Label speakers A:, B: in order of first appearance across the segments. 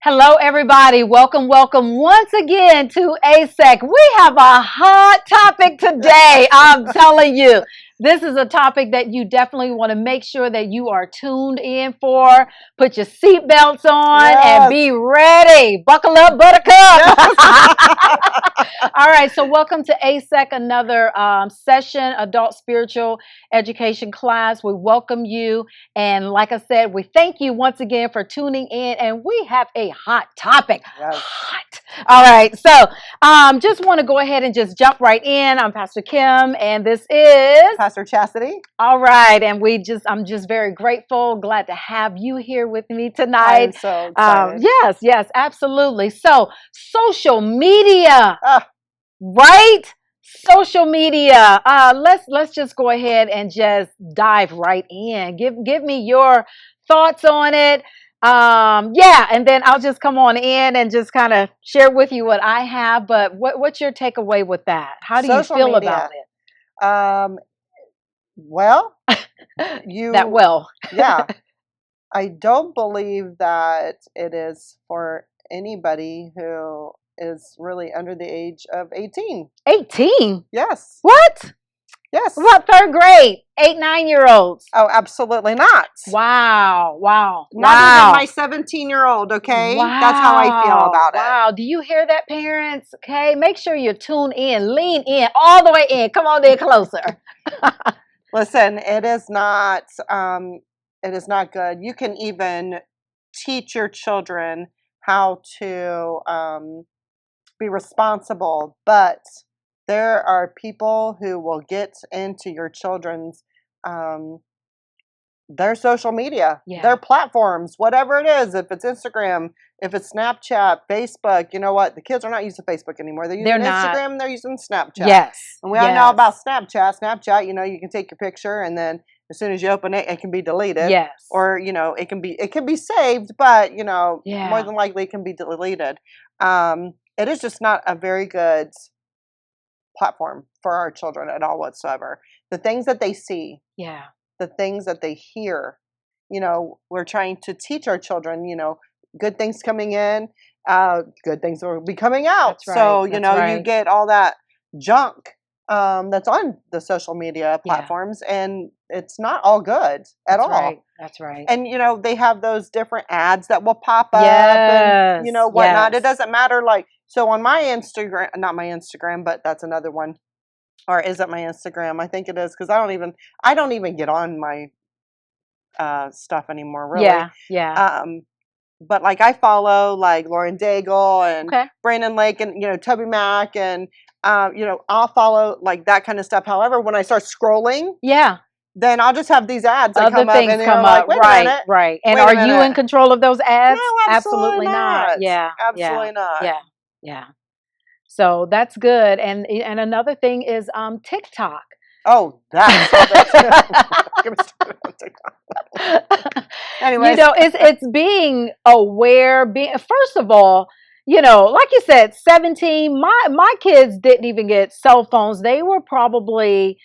A: Hello, everybody. Welcome once again to ASEC. We have a hot topic today. I'm telling you, this is a topic that you definitely want to make sure that you are tuned in for. Put your seatbelts on and be ready. Buckle up, buttercup. All right. So welcome to ASEC, another session, adult spiritual education class. We welcome you. And like I said, we thank you once again for tuning in. And we have a hot topic. Yes. Hot. All right. So just want to go ahead and just jump right in. I'm Pastor Kim, and this is
B: Pastor Chasity.
A: All right. And I'm just very grateful, glad to have you here with me tonight.
B: I'm so excited.
A: Yes, absolutely. So social media, right? Social media. Let's just go ahead and just dive right in. Give me your thoughts on it. And then I'll just come on in and just kind of share with you what I have. But what's your takeaway with that? How do you feel about it?
B: Well, yeah. I don't believe that it is for anybody who is really under the age of 18.
A: 18?
B: Yes.
A: What?
B: Yes.
A: What, third grade? 8, 9-year-olds?
B: Oh, absolutely not.
A: Wow.
B: Not even my 17-year-old, okay?
A: Wow.
B: That's how I feel about it.
A: Wow. Do you hear that, parents? Okay, make sure you tune in, lean in, all the way in. Come on there closer.
B: Listen, it is not good. You can even teach your children how to be responsible, but there are people who will get into your children's their social media, their platforms, whatever it is. If it's Instagram, if it's Snapchat, Facebook, you know what? The kids are not using Facebook anymore. They're using Instagram, they're using Snapchat.
A: Yes.
B: And we all know about Snapchat. Snapchat, you can take your picture and then as soon as you open it, it can be deleted.
A: Yes.
B: Or, it can be saved, but, more than likely it can be deleted. It is just not a very good platform for our children at all whatsoever. The things that they see. Yeah. The things that they hear, we're trying to teach our children, good things coming in, good things will be coming out. That's right. So, you get all that junk that's on the social media platforms and it's not all good at all.
A: Right. That's right.
B: And, they have those different ads that will pop up and, whatnot. It doesn't matter. So on my Instagram, not my Instagram, but that's another one. Or is it my Instagram? I think it is because I don't even get on my stuff anymore, really.
A: Yeah.
B: But I follow Lauren Daigle and Brandon Lake and Toby Mac and I'll follow that kind of stuff. However, when I start scrolling, then I'll just have these ads that come up and they're like, wait a minute.
A: Right. And are you in control of those ads?
B: No, absolutely not.
A: Yeah.
B: Absolutely not.
A: Yeah. So that's good. And another thing is TikTok.
B: Oh, that's
A: Anyway, it's being aware. First of all, like you said, 17. My kids didn't even get cell phones. They were probably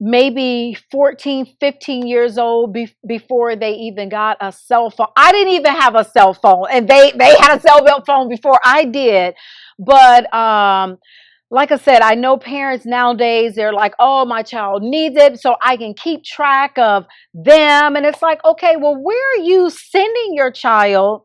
A: maybe 14, 15 years old before they even got a cell phone. I didn't even have a cell phone, and they had a cell phone before I did. But like I said, I know parents nowadays, they're like, oh, my child needs it so I can keep track of them. And it's like, okay, well, where are you sending your child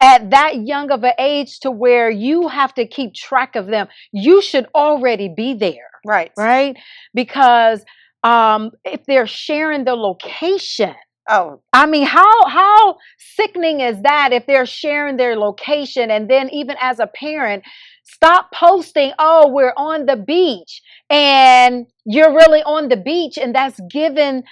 A: at that young of an age to where you have to keep track of them? You should already be there. Right? Because if they're sharing the location, I mean, how sickening is that if they're sharing their location and then even as a parent, stop posting, oh, we're on the beach and you're really on the beach and that's given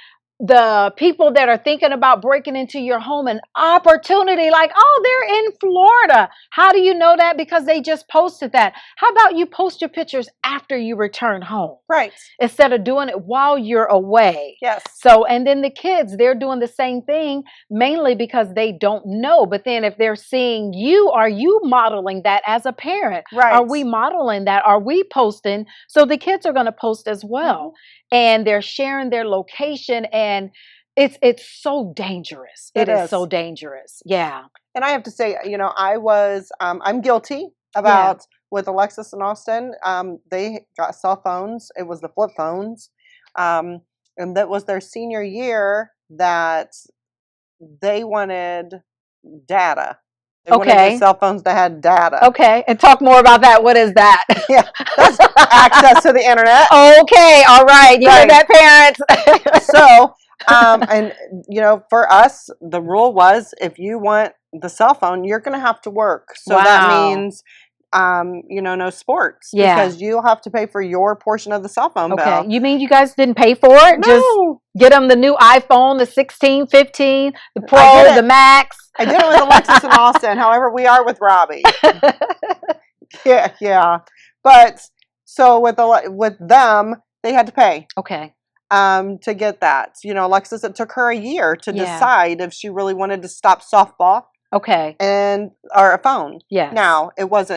A: the people that are thinking about breaking into your home an opportunity like, oh, they're in Florida. How do you know that? Because they just posted that. How about you post your pictures after you return home?
B: Right.
A: Instead of doing it while you're away.
B: Yes.
A: So, and then the kids, they're doing the same thing mainly because they don't know. But then if they're seeing you, are you modeling that as a parent?
B: Right.
A: Are we modeling that? Are we posting? So the kids are going to post as well. And they're sharing their location and it's so dangerous. It is so dangerous. Yeah.
B: And I have to say, I'm guilty about with Alexis and Austin. They got cell phones. It was the flip phones. And that was their senior year that they wanted data. They wanted the cell phones that had data.
A: Okay. And talk more about that. What is that?
B: Yeah. That's access to the internet.
A: Okay. All right. You heard that, parents.
B: So, and for us, the rule was if you want the cell phone, you're going to have to work. So that means, no sports because you'll have to pay for your portion of the cell phone bill.
A: You mean you guys didn't pay for it?
B: No.
A: Just get them the new iPhone, the 16, 15, the Pro, the Max.
B: I did it with Alexis and Austin. However, we are with Robbie. Yeah. But so with them, they had to pay.
A: Okay.
B: To get that. Alexis, it took her a year to decide if she really wanted to stop softball.
A: Okay.
B: Or a phone.
A: Yes.
B: Now,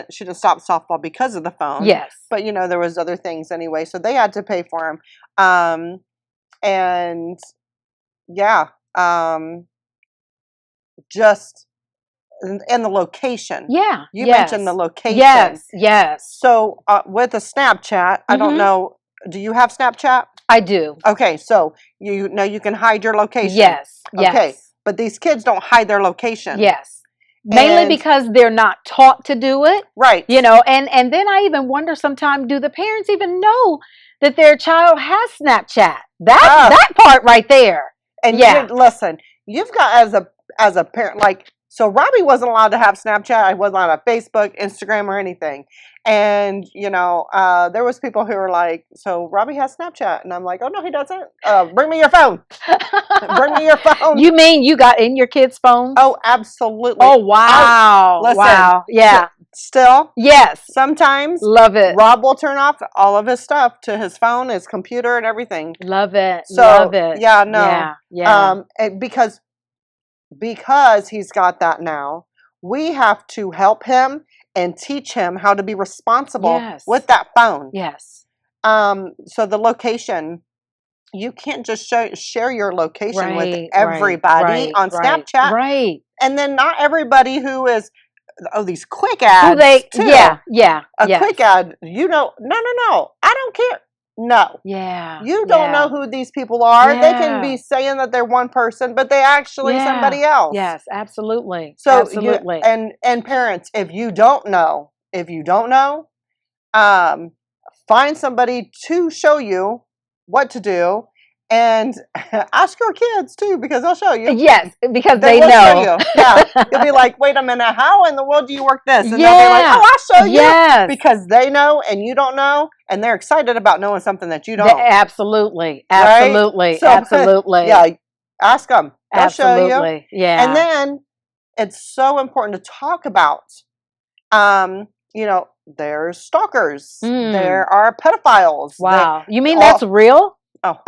B: she didn't stop softball because of the phone.
A: Yes.
B: But, there was other things anyway. So they had to pay for them. Just, and the location.
A: Yeah.
B: You mentioned the location.
A: Yes.
B: So with a Snapchat, I don't know, do you have Snapchat?
A: I do.
B: Okay. So you can hide your location.
A: Yes.
B: Okay. But these kids don't hide their location.
A: Yes. Mainly because they're not taught to do it.
B: Right.
A: And then I even wonder sometimes, do the parents even know that their child has Snapchat? That part right there.
B: And listen, you've got as a parent, so Robbie wasn't allowed to have Snapchat. I wasn't allowed to have Facebook, Instagram, or anything. And, there was people who were like, so Robbie has Snapchat. And I'm like, oh, no, he doesn't. Bring me your phone. Bring me your phone.
A: You mean you got in your kids' phone?
B: Oh, absolutely.
A: Oh, wow.
B: Listen,
A: wow. Yeah.
B: Still.
A: Yes.
B: Sometimes.
A: Love it.
B: Rob will turn off all of his stuff to his phone, his computer, and everything.
A: Love it.
B: So,
A: love it.
B: Yeah, no.
A: Yeah.
B: Because he's got that now, we have to help him and teach him how to be responsible with that phone.
A: Yes.
B: So the location, you can't just share your location with everybody on Snapchat.
A: Right.
B: And then not everybody who is, these quick ads too.
A: Yeah.
B: A quick ad, no, I don't care. No.
A: Yeah.
B: You don't know who these people are.
A: Yeah.
B: They can be saying that they're one person, but they actually somebody else.
A: Yes, absolutely.
B: So
A: absolutely.
B: And parents, if you don't know, find somebody to show you what to do. And ask your kids too, because they'll show you.
A: Yes, because they
B: will
A: know.
B: Show you. Yeah, you'll be like, "Wait a minute, how in the world do you work this?" And they'll be like, "Oh, I'll show you."
A: Yes,
B: because they know and you don't know, and they're excited about knowing something that you don't.
A: Absolutely. So, absolutely.
B: Yeah, ask them. They'll
A: absolutely.
B: Show you.
A: Yeah,
B: and then it's so important to talk about. There's stalkers. There are pedophiles.
A: Wow, you mean that's real?
B: Oh.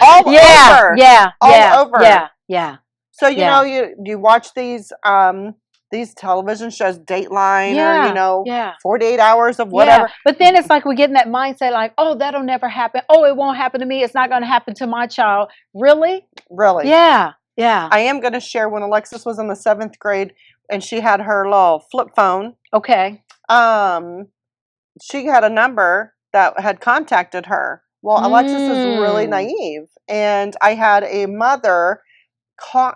B: All over. All over.
A: Yeah.
B: So you watch these television shows, Dateline, or 48 Hours of whatever.
A: Yeah. But then it's like we get in that mindset, like, oh, that'll never happen. Oh, it won't happen to me. It's not going to happen to my child. Really?
B: Really?
A: Yeah.
B: I am going to share when Alexis was in the 7th grade and she had her little flip phone.
A: Okay.
B: She had a number that had contacted her. Well, Alexis is really naive. And I had a mother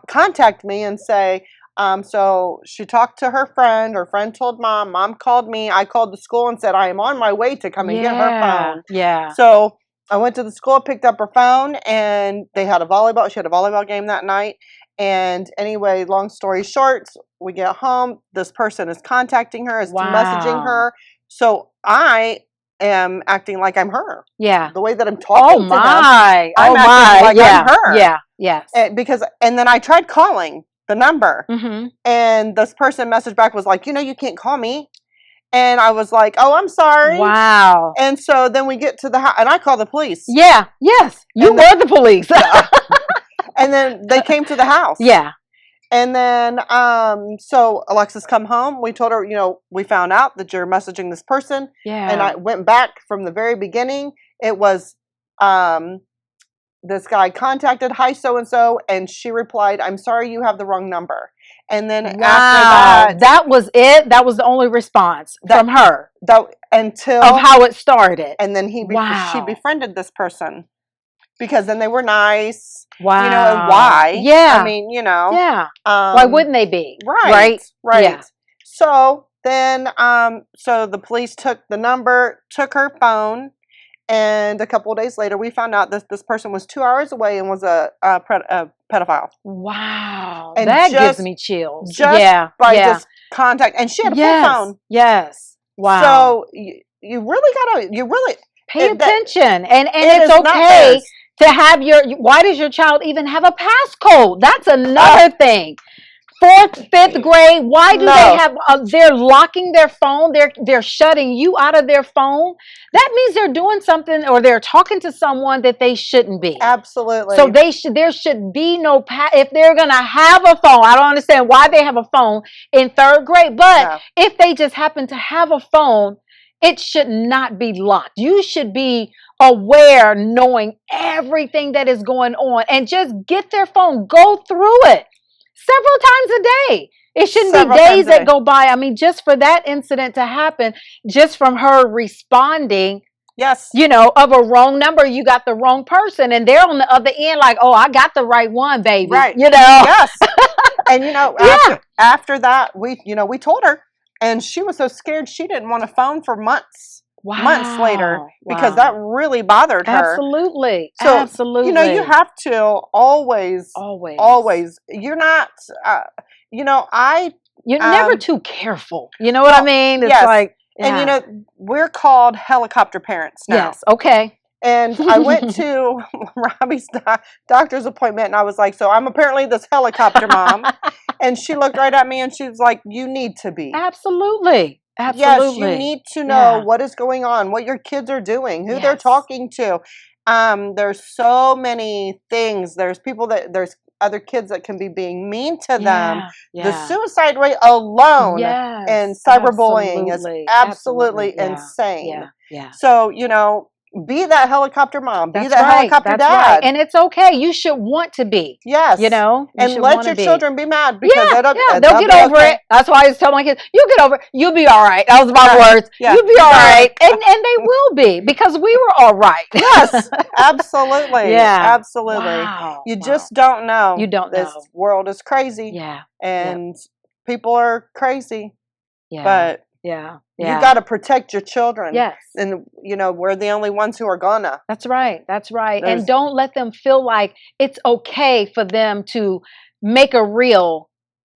B: contact me and say, so she talked to her friend told mom called me, I called the school and said, I am on my way to come and get her phone.
A: Yeah.
B: So I went to the school, picked up her phone, and she had a volleyball game that night. And anyway, long story short, we get home, this person is contacting her, is messaging her. So I am acting like I'm her.
A: Yeah.
B: The way that I'm talking to them. I'm
A: acting like
B: I'm her.
A: Yeah. Yes.
B: And then I tried calling the number.
A: Mm-hmm.
B: And this person messaged back was like, you can't call me. And I was like, oh, I'm sorry.
A: Wow.
B: And so then we get to the house and I call the police.
A: Yeah. Yes. You were the police.
B: And then they came to the house.
A: Yeah.
B: And then, so Alexis come home. We told her, we found out that you're messaging this person.
A: Yeah.
B: And I went back from the very beginning. It was, this guy contacted, hi, so-and-so. And she replied, I'm sorry, you have the wrong number. And then after
A: that was it. That was the only response from her.
B: Until
A: of how it started.
B: And then she befriended this person because then they were nice.
A: Wow.
B: You know, and why?
A: Yeah.
B: I mean, you know.
A: Yeah. Why wouldn't they be?
B: Right. Yeah. So then, so the police took the number, took her phone, and a couple of days later, we found out that this person was 2 hours away and was a pedophile.
A: Wow. And that gives me chills.
B: Just by just contact. And she had a full phone.
A: Yes. Wow.
B: So you really gotta,
A: pay attention. And it's okay to have why does your child even have a passcode? That's another thing. 4th, 5th grade, why do they have, they're locking their phone, they're shutting you out of their phone? That means they're doing something or they're talking to someone that they shouldn't be.
B: Absolutely.
A: So there should be no, if they're going to have a phone, I don't understand why they have a phone in 3rd grade, but if they just happen to have a phone, it should not be locked. You should be aware, knowing everything that is going on, and just get their phone, go through it. Several times a day. It shouldn't be days that go by. I mean, just for that incident to happen, just from her responding, you know, of a wrong number, you got the wrong person, and they're on the other end like, oh, I got the right one, baby.
B: Right.
A: You know?
B: Yes. And, you know, after that, we told her, and she was so scared she didn't want a phone for months. Months later, because that really bothered her.
A: Absolutely.
B: So,
A: absolutely.
B: You know, you have to always. You're not, you know,
A: you're never too careful. You know what I mean? It's like,
B: and you know, we're called helicopter parents now.
A: Yes. Okay.
B: And I went to Robbie's doctor's appointment, and I was like, so I'm apparently this helicopter mom. And she looked right at me and she was like, you need to be.
A: Absolutely.
B: Yes, you need to know what is going on, what your kids are doing, who they're talking to. There's so many things. There's other kids that can be being mean to them. The suicide rate alone and cyberbullying is absolutely insane. So, you know, be that helicopter mom. Be that helicopter dad.
A: Right. And it's okay. You should want to be.
B: Yes.
A: You know?
B: And let your children be mad because they'll
A: get over it. That's why I always tell my kids, you get over it. You'll be all right. That was my words. Yeah. You'll be all right. And they will be because we were all right.
B: Yes. Absolutely. Absolutely. Wow. You just don't know.
A: You don't know.
B: This world is crazy.
A: Yeah.
B: And people are crazy.
A: Yeah.
B: But you got to protect your children.
A: Yes.
B: And, you know, we're the only ones who are gonna.
A: That's right. That's right. And don't let them feel like it's okay for them to make a reel.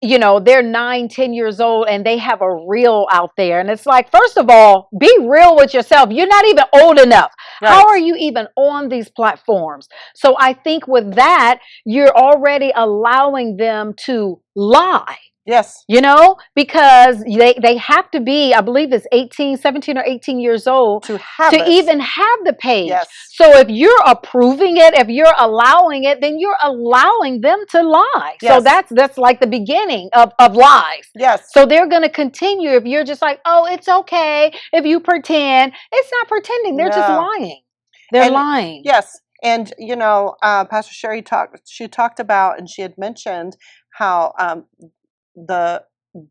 A: You know, they're 9, 10 years old and they have a reel out there. And it's like, first of all, be real with yourself. You're not even old enough. Right. How are you even on these platforms? So I think with that, you're already allowing them to lie.
B: Yes.
A: You know, because they have to be, I believe it's 17 or 18 years old to even have the page.
B: Yes.
A: So if you're approving it, if you're allowing it, then you're allowing them to lie. Yes. So that's like the beginning of lies.
B: Yes.
A: So they're going to continue if you're just like, oh, it's okay if you pretend. It's not pretending. They're just lying. They're lying.
B: Yes. And, you know, Pastor Sherry talked about, and she had mentioned how the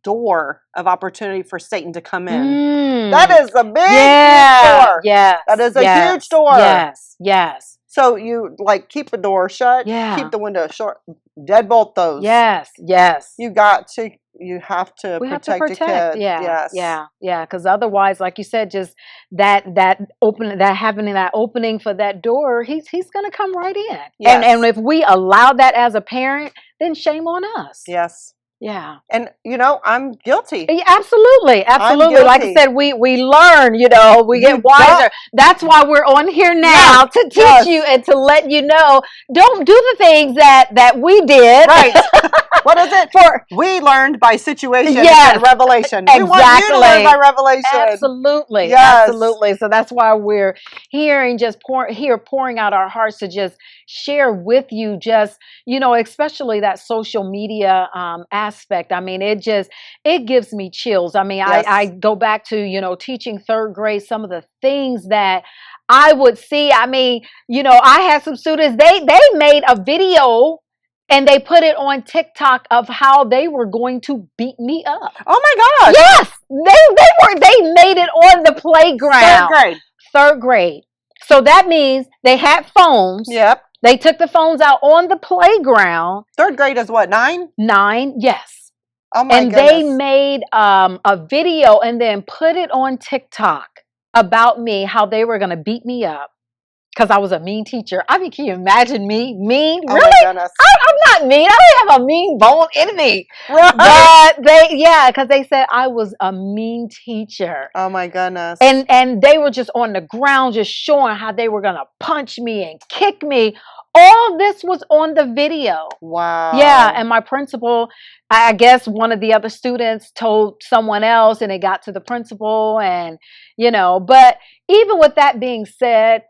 B: door of opportunity for Satan to come in. That is a big huge door.
A: Yes.
B: That is a huge door.
A: Yes. Yes.
B: So you like keep the door shut, keep the window shut, deadbolt those.
A: Yes. Yes.
B: You have to protect your kids.
A: Yes. Yeah. Because otherwise, like you said, just having that opening for that door, he's going to come right in. Yes. And if we allow that as a parent, then shame on us.
B: Yes.
A: Yeah.
B: And, you know, I'm guilty.
A: Absolutely. Absolutely. Like I said, we learn, you know, we get wiser. That's why we're on here now to teach you and to let you know, don't do the things that we did.
B: Right. What is it? We learned by situation and revelation.
A: Exactly.
B: We want you to learn by revelation.
A: Absolutely.
B: Yes.
A: Absolutely. So that's why we're here and just pouring out our hearts to just share with you just, you know, especially that social media aspect. I mean, it gives me chills. I mean, I go back to, you know, teaching 3rd grade, some of the things that I would see. I mean, you know, I had some students, they made a video And they put it on TikTok of how they were going to beat me up.
B: Oh my gosh.
A: Yes, they made it on the playground.
B: 3rd grade.
A: 3rd grade. So that means they had phones.
B: Yep.
A: They took the phones out on the playground.
B: 3rd grade is what, 9?
A: 9, yes.
B: Oh my
A: and
B: goodness.
A: they made a video and then put it on TikTok about me, how they were going to beat me up because I was a mean teacher. I mean, can you imagine me? Mean?
B: Oh
A: really?
B: my goodness.
A: I'm not mean. I don't have a mean bone in me.
B: Right.
A: But because they said I was a mean teacher.
B: Oh my goodness.
A: And they were just on the ground just showing how they were going to punch me and kick me. All this was on the video.
B: Wow.
A: Yeah, and my principal, I guess one of the other students told someone else and it got to the principal and, but even with that being said,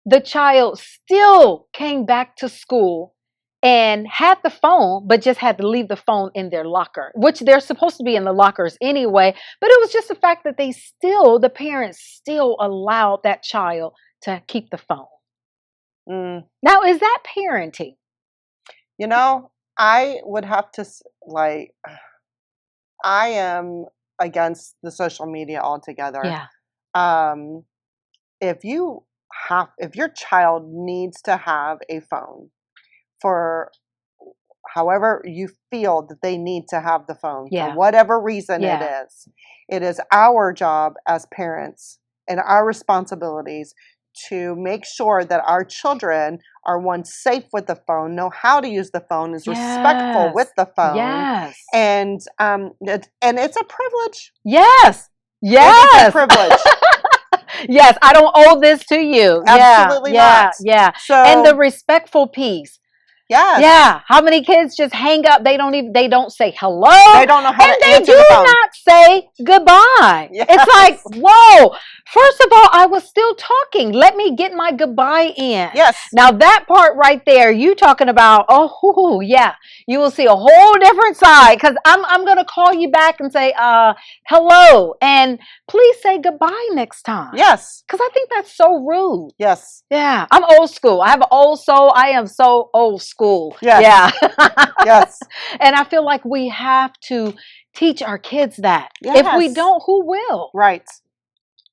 A: the child still came back to school and had the phone, but just had to leave the phone in their locker, which they're supposed to be in the lockers anyway. But it was just the fact that the parents still allowed that child to keep the phone. Now, is that parenting?
B: I would have to, I am against the social media altogether.
A: Yeah.
B: If your child needs to have a phone for however you feel that they need to have the phone, for whatever reason it is our job as parents and our responsibilities to make sure that our children are, one, safe with the phone, know how to use the phone, is respectful with the phone.
A: Yes.
B: And it's a privilege.
A: Yes.
B: It's a privilege.
A: Yes, I don't owe this to you.
B: Absolutely not.
A: Yeah.
B: So,
A: and the respectful piece.
B: Yes.
A: Yeah. How many kids just hang up? They don't say hello.
B: They don't know how to answer the phone.
A: And they do not say goodbye.
B: Yes.
A: It's like, whoa. First of all, I was still talking. Let me get my goodbye in.
B: Yes.
A: Now that part right there, you talking about, you will see a whole different side because I'm going to call you back and say, hello. And please say goodbye next time.
B: Yes.
A: Because I think that's so rude.
B: Yes.
A: Yeah. I'm old school. I have an old soul. I am so old school.
B: Yes.
A: Yeah.
B: Yes.
A: And I feel like we have to teach our kids that.
B: Yes.
A: If we don't, who will?
B: Right.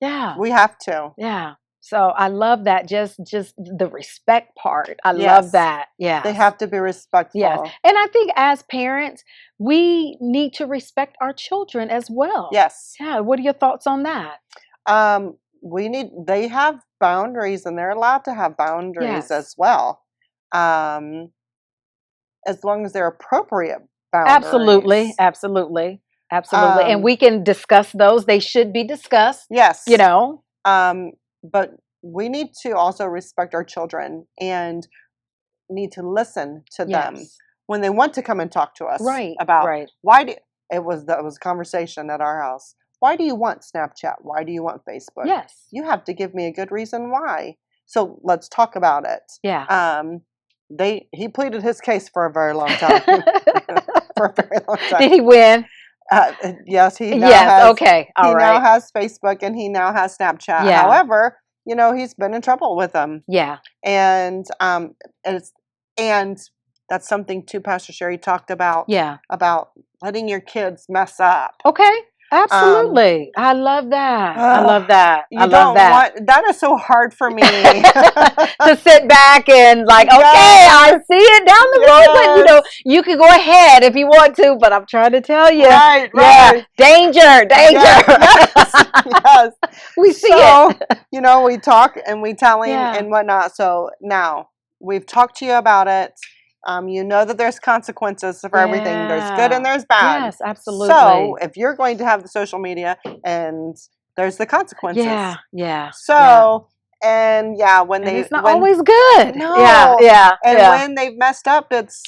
A: Yeah.
B: We have to.
A: Yeah. So I love that. Just the respect part. I love that. Yeah.
B: They have to be respectful.
A: Yes. And I think as parents, we need to respect our children as well.
B: Yes.
A: Yeah. What are your thoughts on that?
B: They have boundaries and they're allowed to have boundaries as well. As long as they're appropriate boundaries.
A: Absolutely. And we can discuss those. They should be discussed.
B: Yes.
A: But
B: we need to also respect our children and need to listen to them when they want to come and talk to us about it was a conversation at our house. Why do you want Snapchat? Why do you want Facebook?
A: Yes.
B: You have to give me a good reason why. So let's talk about it.
A: Yeah.
B: He pleaded his case for a very long time. For a very long time.
A: Did he win?
B: Yes, he now has.
A: Okay, all right.
B: He now has Facebook and he now has Snapchat.
A: Yeah.
B: However, he's been in trouble with them.
A: Yeah.
B: And that's something too Pastor Sherry talked about.
A: Yeah.
B: About letting your kids mess up.
A: Okay. Absolutely. I love that. I love that.
B: That is so hard for me.
A: To sit back and okay, I see it down the road, but you can go ahead if you want to, but I'm trying to tell you.
B: Right.
A: Yeah. Danger.
B: Yes.
A: We see it.
B: We talk and we tell him and whatnot. So now we've talked to you about it. That there's consequences for everything. There's good and there's bad.
A: Yes, absolutely.
B: So if you're going to have the social media, and there's the consequences.
A: Yeah.
B: So when
A: it's not always good.
B: No.
A: Yeah.
B: And when they've messed up, it's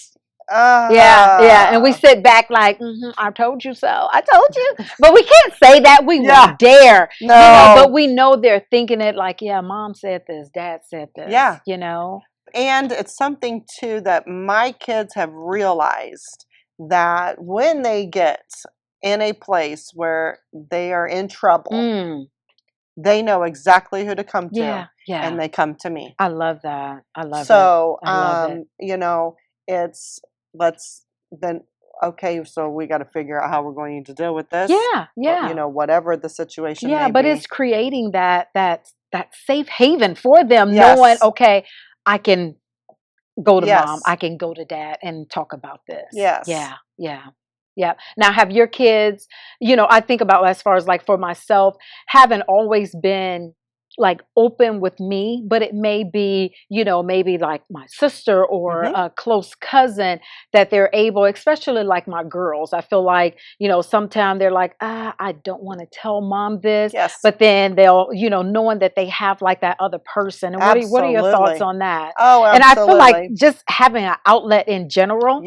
A: yeah. And we sit back like, I told you so. I told you. But we can't say that. We won't dare.
B: No.
A: But we know they're thinking it like, mom said this, dad said this.
B: Yeah.
A: And
B: it's something, too, that my kids have realized that when they get in a place where they are in trouble, they know exactly who to come to.
A: Yeah.
B: And they come to me.
A: I love that. I love it.
B: So,
A: I love it.
B: it's okay, so we got to figure out how we're going to deal with this.
A: Yeah.
B: You know, whatever the situation may
A: but
B: be.
A: it's creating that safe haven for them,
B: Yes.
A: knowing, okay, I can go to
B: Yes.
A: mom, I can go to dad and talk about this.
B: Yes.
A: Yeah. Now, have your kids, I think about, as far as like for myself, haven't always been like open with me, but it may be, maybe like my sister or a close cousin, that they're able, especially like my girls. I feel like, sometimes they're like, I don't want to tell mom this,
B: Yes.
A: but then they'll, knowing that they have like that other person. And what are your thoughts on that?
B: Oh, absolutely.
A: And I feel like just having an outlet in general,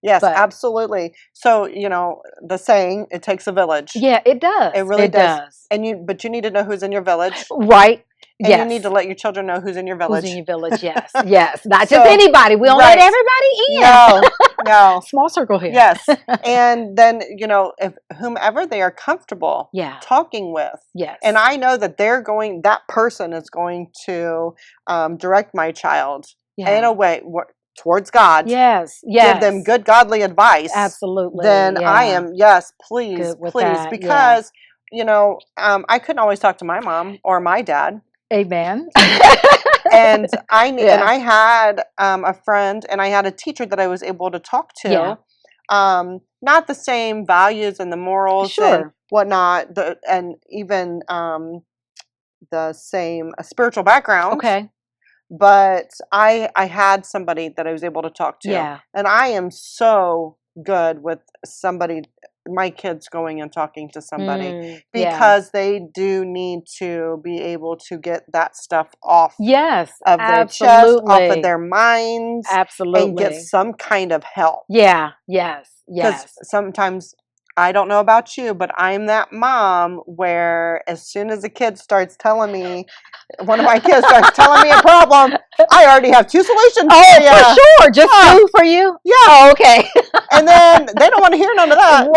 B: Yes, absolutely. So, the saying, it takes a village.
A: Yeah, it does.
B: It really does. But you need to know who's in your village.
A: Right.
B: And you need to let your children know who's in your village.
A: Who's in your village, yes. Yes. Not just anybody. We don't let everybody in.
B: No.
A: Small circle here.
B: Yes. And then, if whomever they are comfortable talking with.
A: Yes.
B: And I know that that person is going to direct my child in a way towards God.
A: Yes.
B: Give them good godly advice.
A: Absolutely.
B: Then I am, please, because, I couldn't always talk to my mom or my dad.
A: Amen.
B: And I had a friend, and I had a teacher that I was able to talk to. Not the same values and the morals and whatnot, and even the same spiritual background.
A: Okay.
B: But I had somebody that I was able to talk to.
A: Yeah.
B: And I am so good with my kids going and talking to somebody, because they do need to be able to get that stuff off of their chest, off of their minds.
A: Absolutely.
B: And get some kind of help.
A: Yeah. Yes.
B: Because sometimes, I don't know about you, but I'm that mom where as soon as a kid starts telling me, one of my kids starts telling me a problem, I already have 2 solutions.
A: Oh, for sure. Just 2 for you?
B: Yeah.
A: Oh, okay.
B: And then they don't want to hear none of that.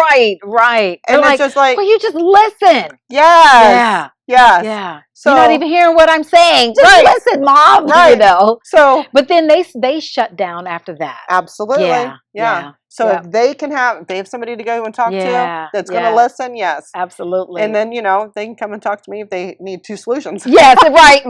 A: Right.
B: And it's just like,
A: well, you just listen.
B: Yes.
A: Yeah. So, you're not even hearing what I'm saying. Just listen, mom.
B: Right. So,
A: but then they shut down after that.
B: Absolutely. Yeah. So if they have somebody to go and talk to that's going to listen, yes.
A: Absolutely.
B: And then, they can come and talk to me if they need 2 solutions.
A: Yes, right.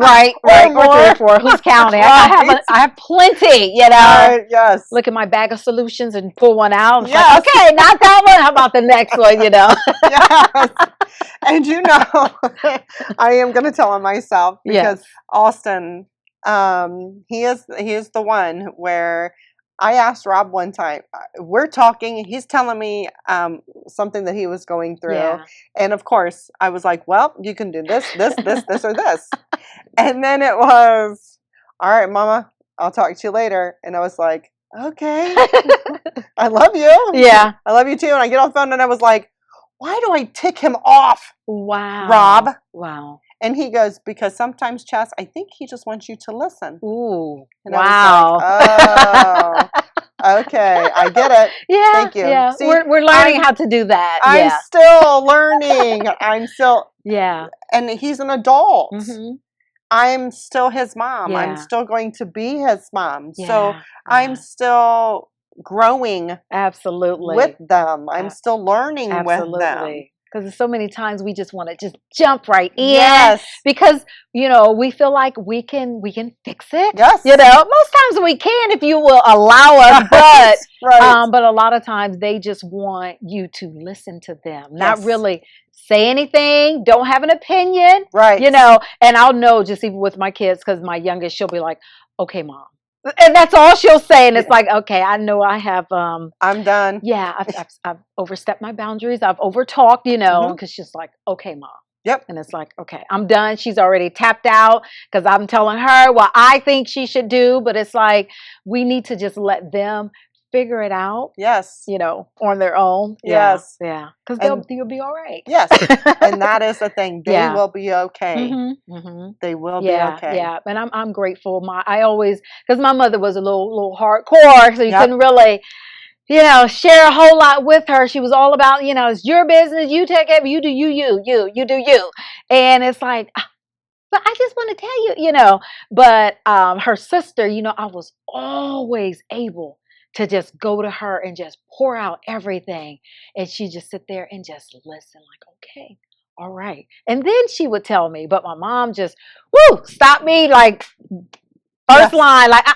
A: Or 3 or 4. Who's counting? I have plenty,
B: Right, yes.
A: Look at my bag of solutions and pull one out. Like, okay, not that one. How about the next one,
B: Yes. And I am going to tell him myself, because Austin, he is the one where I asked Rob one time, we're talking, he's telling me something that he was going through. Yeah. And of course, I was like, well, you can do this, or this. And then it was, all right, Mama, I'll talk to you later. And I was like, okay, I love you.
A: Yeah.
B: I love you too. And I get off the phone and I was like, why do I tick him off?
A: Wow.
B: Rob.
A: Wow.
B: And he goes, because sometimes, Chas, I think he just wants you to listen.
A: Ooh.
B: And wow. I was like, oh, okay. I get it.
A: Yeah.
B: Thank you.
A: Yeah. See, we're learning how to do that.
B: I'm still learning.
A: Yeah.
B: And he's an adult.
A: Mm-hmm.
B: I'm still his mom.
A: Yeah.
B: I'm still going to be his mom. Yeah. So I'm still growing.
A: Absolutely.
B: With them. I'm still learning with them.
A: Because so many times we just want to just jump right in.
B: Yes.
A: Because, we feel like we can fix it.
B: Yes.
A: Most times we can if you will allow us. But but a lot of times they just want you to listen to them. Not really say anything. Don't have an opinion.
B: Right.
A: And I'll know just even with my kids, because my youngest, she'll be like, okay, Mom. And that's all she'll say. And it's like, okay, I know I have.
B: I'm done.
A: Yeah, I've overstepped my boundaries. I've overtalked, because she's like, okay, Mom.
B: Yep.
A: And it's like, okay, I'm done. She's already tapped out because I'm telling her what I think she should do. But it's like, we need to just let them figure it out.
B: Yes.
A: On their own.
B: Yes.
A: Yeah. Because they'll be all right.
B: Yes. And that is the thing. They will be okay.
A: Mm-hmm. Mm-hmm.
B: They will be okay.
A: Yeah. And I'm grateful. Because my mother was a little hardcore, so you couldn't really, share a whole lot with her. She was all about, it's your business. You take it. You do you do you. And it's like, but I just want to tell you, you know. But her sister, you know, I was always able to just go to her and just pour out everything. And she just sit there and just listen, like, okay, all right. And then she would tell me, but my mom just, woo, stop me, like, first line, like,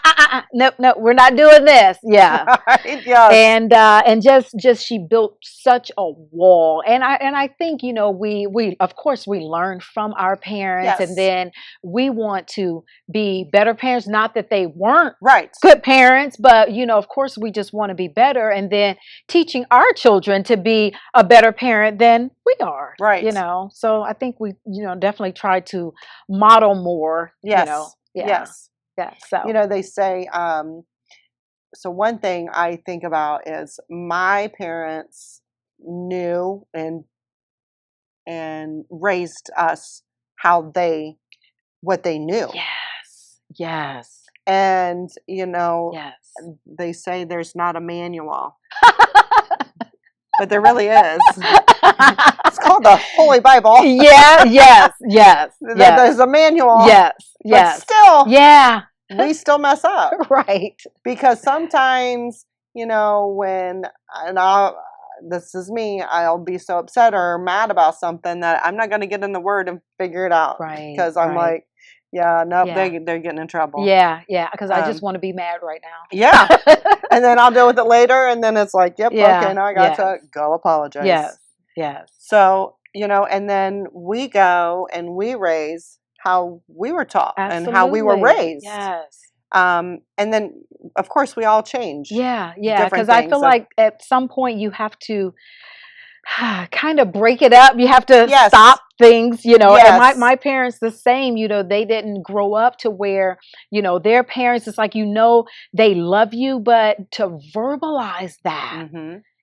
A: nope, nope, we're not doing this. Yeah.
B: Right, yes.
A: And just she built such a wall. And I think, you know, we of course we learn from our parents,
B: Yes.
A: and then we want to be better parents. Not that they weren't
B: right.
A: good parents, but you know, of course we just want to be better, and then teaching our children to be a better parent than we are.
B: Right.
A: You know. So I think we, you know, definitely try to model more,
B: yes.
A: you know. Yeah.
B: Yes.
A: Yeah, so
B: you know, they say so one thing I think about is my parents knew and raised us what they knew.
A: Yes. Yes.
B: And you know,
A: yes.
B: They say there's not a manual. But there really is. It's called the Holy Bible.
A: Yeah, yes, yes.
B: There's a manual.
A: Yes, yes.
B: But still,
A: yeah,
B: we still mess up.
A: Right.
B: Because sometimes, you know, this is me, I'll be so upset or mad about something that I'm not going to get in the Word and figure it out.
A: Right.
B: Because I'm like, yeah, nope, they're getting in trouble.
A: Yeah, yeah, because I just want to be mad right now.
B: Yeah. And then I'll deal with it later, and then it's like, yep, okay, now I got to go apologize.
A: Yes, yes.
B: So, you know, and then we go and we raise how we were taught.
A: Absolutely.
B: And how we were raised.
A: Yes.
B: And then, of course, we all change.
A: Yeah, yeah, because I feel like at some point you have to kind of break it up. You have to stop things, you know. And my parents the same, you know, they didn't grow up to where, you know, their parents, it's like, you know, they love you, but to verbalize that,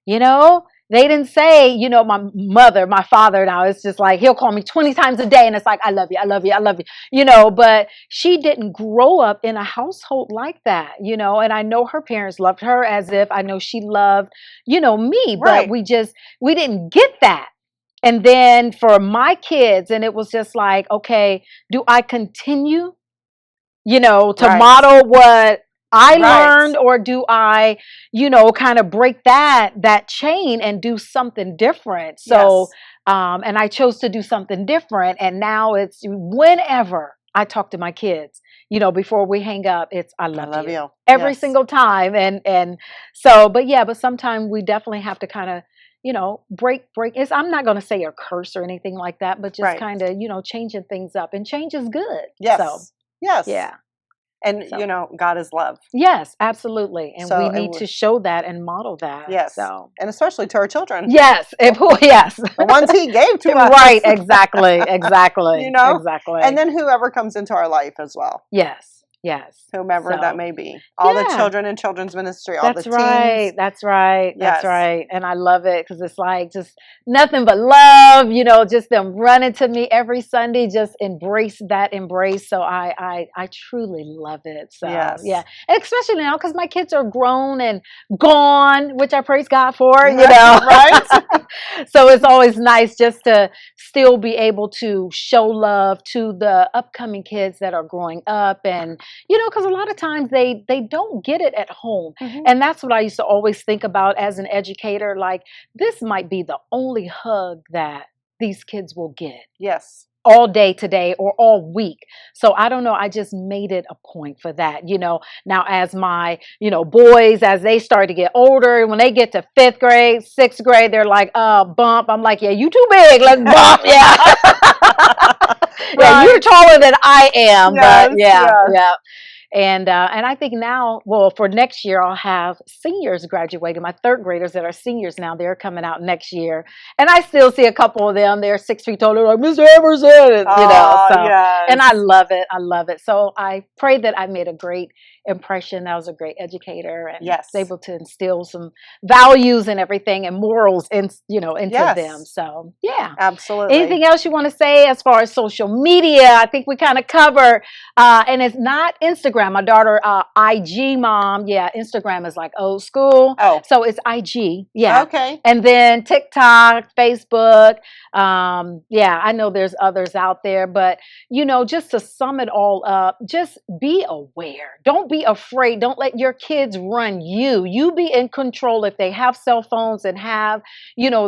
A: you know, they didn't say, you know, my father now, it's just like, he'll call me 20 times a day and it's like, I love you, I love you, I love you, you know, but she didn't grow up in a household like that, you know, and I know her parents loved her as if I know she loved, you know, me, but we didn't get that. And then for my kids, and it was just like, okay, do I continue, you know, to model what I learned, or do I, you know, kind of break that chain and do something different? So, and I chose to do something different. And now it's whenever I talk to my kids, you know, before we hang up, it's, I love you. Every single time. And so, but sometimes we definitely have to kind of, you know, break. I'm not going to say a curse or anything like that, but just kind of, you know, changing things up, and change is good.
B: Yes.
A: So,
B: yes.
A: Yeah.
B: And, you know, God is love.
A: Yes, absolutely. And we need to show that and model that.
B: Yes.
A: So.
B: And especially to our children.
A: Yes. Yes.
B: The ones he gave to us.
A: Right. Exactly. Exactly.
B: You know?
A: Exactly.
B: And then whoever comes into our life as well.
A: Yes. Yes.
B: Whomever that may be. All the children in children's ministry, all the teens.
A: That's right. That's right. And I love it because it's like just nothing but love, you know, just them running to me every Sunday, just embrace that embrace. So I truly love it. So yeah. And especially now because my kids are grown and gone, which I praise God for, you know. Right. So it's always nice just to still be able to show love to the upcoming kids that are growing up, and you know, because a lot of times they don't get it at home. And that's what I used to always think about as an educator. Like, this might be the only hug that these kids will get.
B: Yes.
A: All day today or all week. So I don't know. I just made it a point for that, you know. Now, as my, you know, boys, as they start to get older, when they get to 5th grade, 6th grade, they're like, bump. I'm like, yeah, you too big. Let's bump. Yeah. Yeah, you're taller than I am. Yes, but yeah. And I think now, well, for next year, I'll have seniors graduating. My 3rd graders that are seniors now, they're coming out next year. And I still see a couple of them. They're 6 feet tall. They're like, Mr. Emerson, you know. So, and I love it. I love it. So I pray that I made a great impression. I was a great educator and was able to instill some values and everything and morals into them. So yeah,
B: absolutely.
A: Anything else you want to say as far as social media? I think we kind of covered, and it's not Instagram. Instagram. My daughter, IG mom. Yeah, Instagram is like old school.
B: Oh.
A: So it's IG. Yeah.
B: Okay.
A: And then TikTok, Facebook. Yeah, I know there's others out there, but just to sum it all up, just be aware. Don't be afraid. Don't let your kids run you. You be in control if they have cell phones and have,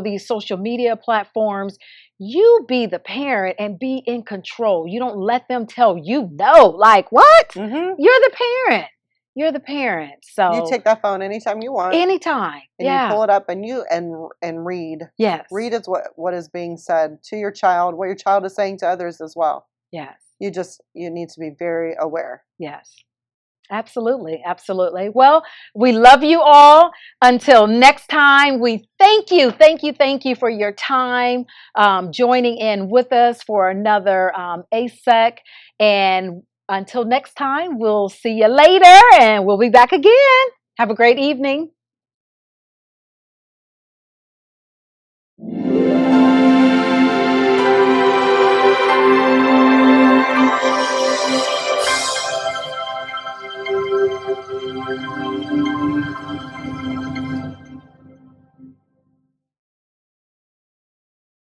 A: these social media platforms. You be the parent and be in control. You don't let them tell you no. Like, what?
B: Mm-hmm.
A: You're the parent. You're the parent. So
B: you take that phone anytime you want.
A: Anytime.
B: And you pull it up and read.
A: Yes.
B: Read is what is being said to your child, what your child is saying to others as well.
A: Yes.
B: You need to be very aware.
A: Yes. Absolutely. Absolutely. Well, we love you all. Until next time, we thank you for your time joining in with us for another ASEC. And until next time, we'll see you later and we'll be back again. Have a great evening.